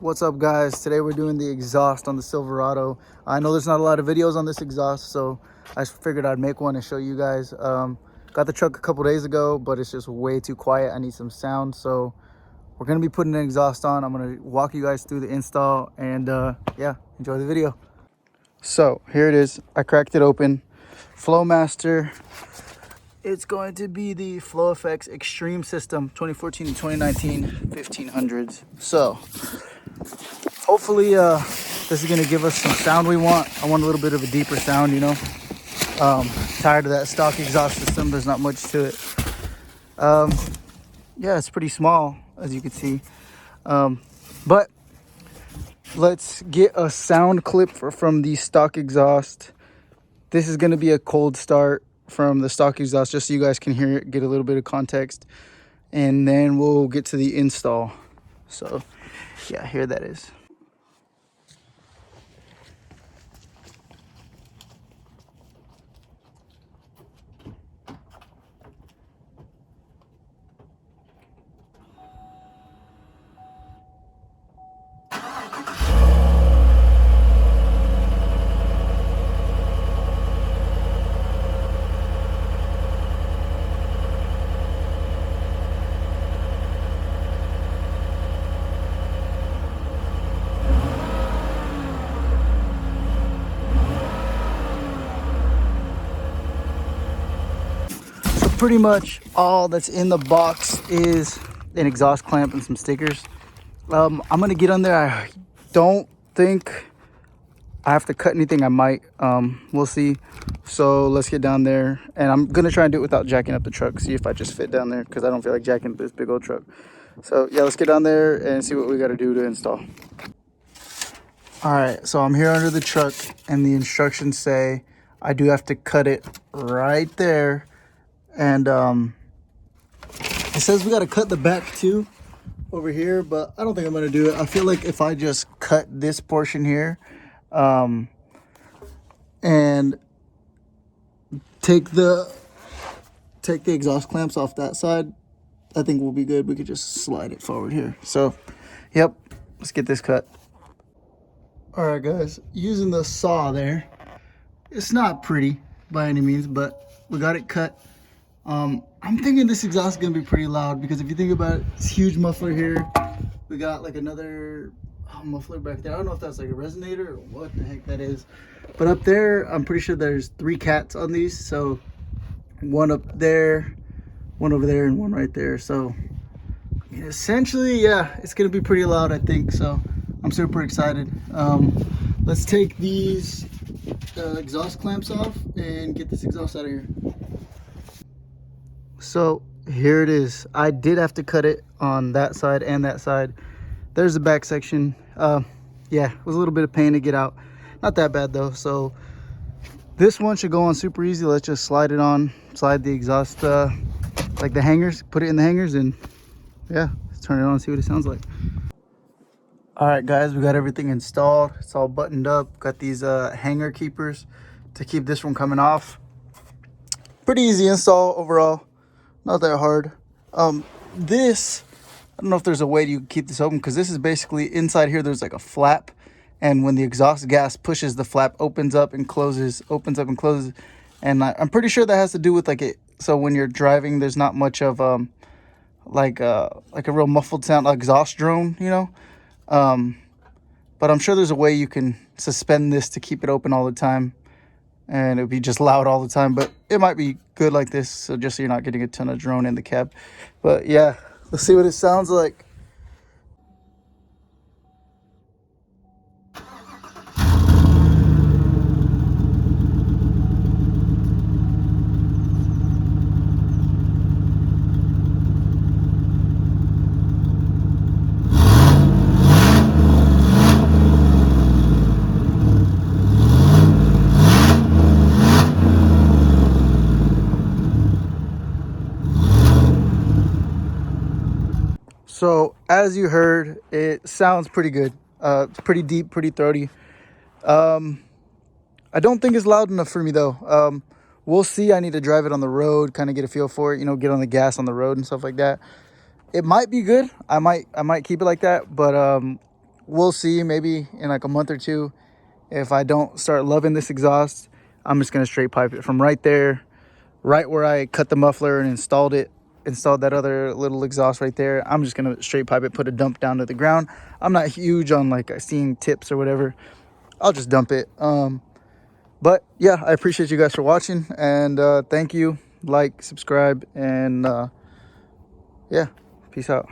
What's up, guys? Today we're doing the exhaust on the Silverado. I know there's not a lot of videos on this exhaust, so I just figured I'd make one and show you guys. Got the truck a couple days ago, but it's just way too quiet. I need some sound, so we're gonna be putting an exhaust on. I'm gonna walk you guys through the install, and yeah, enjoy the video. So here it is. I cracked it open. Flowmaster. It's going to be the FlowFX Extreme System 2014 to 2019 1500s. So hopefully this is going to give us some sound we want. I want a little bit of a deeper sound, you know. Tired of that stock exhaust system. There's not much to it. Yeah, it's pretty small, as you can see. But let's get a sound clip from the stock exhaust. This is going to be a cold start from the stock exhaust, just so you guys can hear it, get a little bit of context, and then we'll get to the install. So yeah, here that is. Pretty much all that's in the box is an exhaust clamp and some stickers. I'm gonna get on there. I don't think I have to cut anything. I might, we'll see. So let's get down there, and I'm gonna try and do it without jacking up the truck, see if I just fit down there, because I don't feel like jacking up this big old truck. So yeah, let's get down there and see what we got to do to install. All right, so I'm here under the truck, and the instructions say I do have to cut it right there. And it says we got to cut the back too over here, but I don't think I'm going to do it. I feel like if I just cut this portion here and take the exhaust clamps off that side, I think we'll be good. We could just slide it forward here. So yep, let's get this cut. All right, guys, using the saw there, it's not pretty by any means, but we got it cut. I'm thinking this exhaust is gonna be pretty loud, because if you think about it, it's a huge muffler here. We got like another muffler back there. I don't know if that's like a resonator or what the heck that is, but up there, I'm pretty sure there's 3 cats on these. So one up there, one over there, and one right there. So I mean, essentially, yeah, it's gonna be pretty loud, I think. So I'm super excited. Let's take these exhaust clamps off and get this exhaust out of here. So here it is. I did have to cut it on that side and that side. There's the back section. Yeah, it was a little bit of pain to get out. Not that bad though. So this one should go on super easy. Let's just slide it on, slide the exhaust, like the hangers, put it in the hangers, and yeah, let's turn it on and see what it sounds like. All right, guys, we got everything installed. It's all buttoned up. Got these hanger keepers to keep this from coming off. Pretty easy install overall. Not that hard. This, I don't know if there's a way you can keep this open, because this is basically inside here. There's like a flap, and when the exhaust gas pushes, the flap opens up and closes, opens up and closes. And I'm pretty sure that has to do with like it. So when you're driving, there's not much of like a real muffled sound, exhaust drone, you know. But I'm sure there's a way you can suspend this to keep it open all the time, and it'll be just loud all the time. But it might be good like this, so just so you're not getting a ton of drone in the cab. But yeah, let's see what it sounds like. So as you heard, it sounds pretty good. It's pretty deep, pretty throaty. I don't think it's loud enough for me though. We'll see. I need to drive it on the road, kind of get a feel for it, you know, get on the gas on the road and stuff like that. It might be good. I might keep it like that, but we'll see, maybe in like a month or two, if I don't start loving this exhaust, I'm just gonna straight pipe it from right there, right where I cut the muffler and installed that other little exhaust right there. I'm just gonna straight pipe it, put a dump down to the ground. I'm not huge on like seeing tips or whatever. I'll just dump it. But yeah, I appreciate you guys for watching, and thank you. Like, subscribe, and yeah, peace out.